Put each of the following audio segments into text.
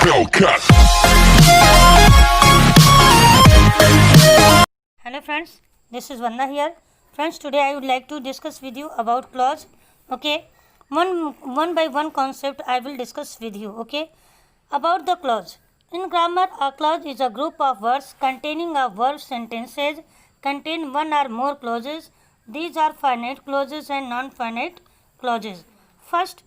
Hellcat. Hello friends, this is Vandana here. Friends, today I would like to discuss with you about clause. Okay, one by one concept I will discuss with you. Okay, about the clause. In grammar, a clause is a group of words containing a verb. Sentences contain one or more clauses. These are finite clauses and non-finite clauses. First,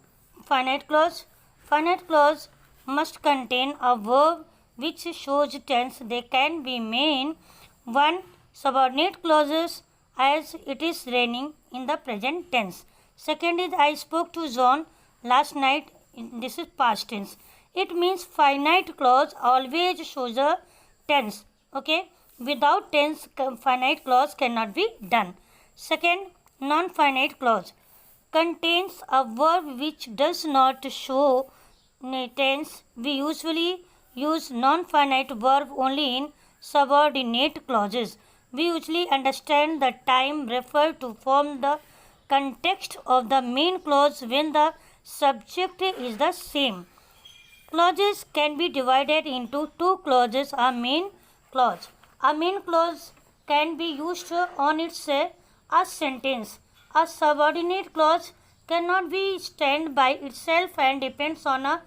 finite clause. Finite clause must contain a verb which shows tense. They can be main, one, subordinate clauses, as it is raining, in the present tense. Second is I spoke to John last night. This is past tense. It means finite clause always shows a tense. Okay, without tense finite clause cannot be done. Second, non-finite clause contains a verb which does not show tense. We usually use non-finite verb only in subordinate clauses. We usually understand the time referred to form the context of the main clause when the subject is the same. Clauses can be divided into two clauses. A main clause. A main clause can be used on its a sentence. A subordinate clause cannot be stand by itself and depends on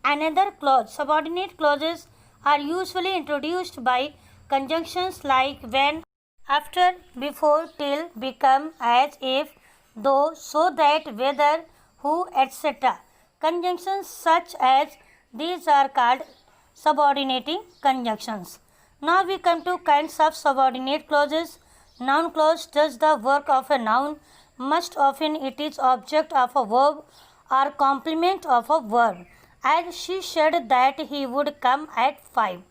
another clause. Subordinate clauses are usually introduced by conjunctions like when, after, before, till, become, as, if, though, so that, whether, who, etc. Conjunctions such as these are called subordinating conjunctions. Now we come to kinds of subordinate clauses. Noun clause does the work of a noun. Most often it is object of a verb or complement of a verb. As she said that he would come at 5.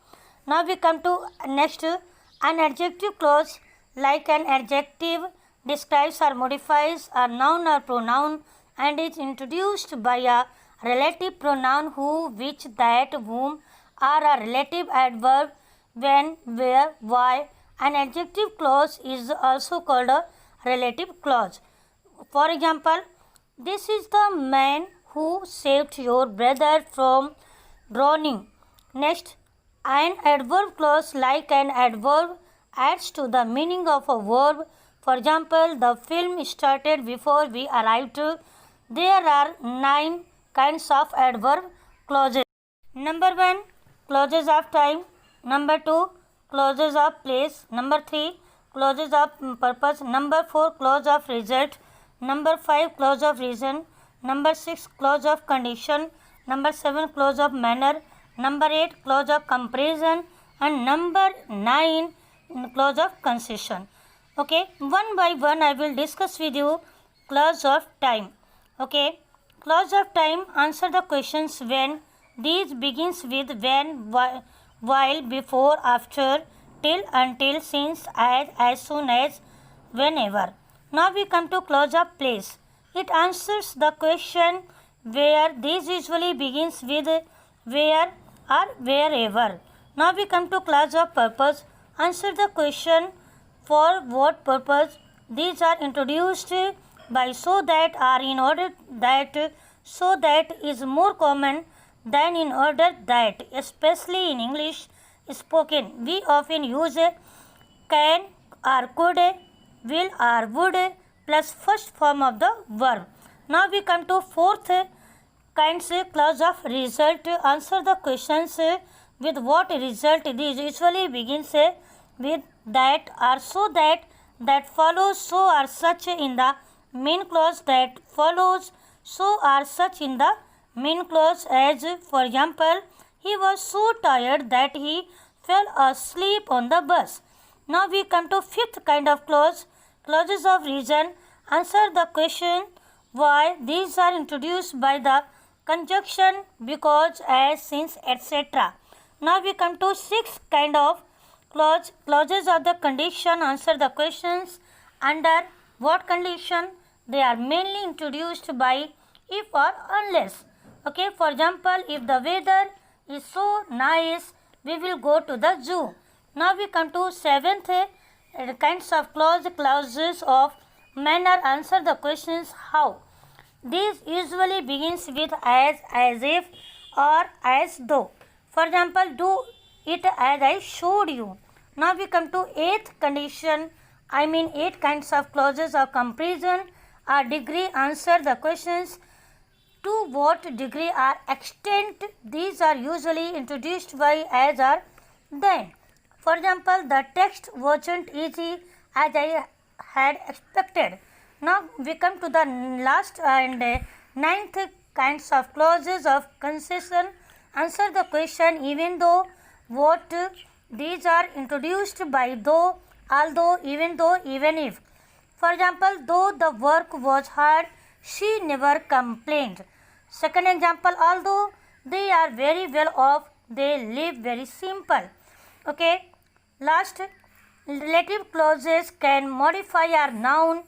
Now we come to next, an adjective clause. Like an adjective describes or modifies a noun or pronoun and is introduced by a relative pronoun who, which, that, whom, or a relative adverb when, where, why. An adjective clause is also called a relative clause. For example, this is the man who saved your brother from drowning. Next, an adverb clause. Like an adverb adds to the meaning of a verb. For example, the film started before we arrived. There are 9 kinds of adverb clauses. Number 1, clauses of time. Number 2, clauses of place. Number 3, clauses of purpose. Number 4, clause of result. Number 5, clause of reason. Number 6, clause of condition. Number 7, clause of manner. Number 8, clause of comparison. And number 9, clause of concession. Okay, one by one I will discuss with you clause of time. Okay, clause of time answer the questions when. These begins with when, while, before, after, till, until, since, as soon as, whenever. Now we come to clause of place. It answers the question where. This usually begins with where or wherever. Now we come to clause of purpose. Answer the question for what purpose. These are introduced by so that or in order that. So that is more common than in order that. Especially in English spoken, we often use can or could, will or would plus first form of the verb. Now we come to fourth kinds, clause of result. Answer the questions with what result. This usually begins with that or so that, that follows so or such in the main clause, that follows so or such in the main clause. As for example, he was so tired that he fell asleep on the bus. Now we come to fifth kind of clause, clauses of reason. Answer the question why. These are introduced by the conjunction because, as, since, etc. Now we come to sixth kind of clause, clauses of the condition. Answer the questions under what condition. They are mainly introduced by if or unless. Okay, for example, if the weather is so nice, we will go to the zoo. Now we come to seventh kinds of clauses of manner. Answer the questions how. This usually begins with as if, or as though. For example, do it as I showed you. Now we come to eighth condition. I mean 8 kinds of clauses of comparison or degree. Answer the questions. To what degree or extent these are usually introduced by as or then. For example, the text wasn't easy as I had expected. Now we come to the last and ninth kinds of clauses of concession. Answer the question even though, what, these are introduced by though, although, even though, even if. For example, though the work was hard, she never complained. Second example, although they are very well off, they live very simple. Okay. Last, relative clauses can modify a noun.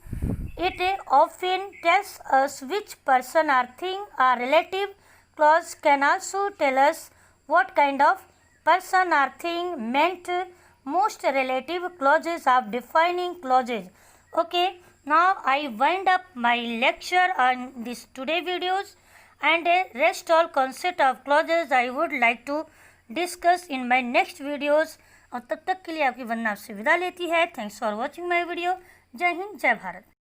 It often tells us which person or thing. A relative clause can also tell us what kind of person or thing meant. Most relative clauses are defining clauses. Okay, now I wind up my lecture on this today videos, and rest all concept of clauses I would like to discuss in my next videos. और तब तक के लिए आपकी वंदना आपसे विदा लेती है. Thanks for watching my video. जय हिंद, जय भारत.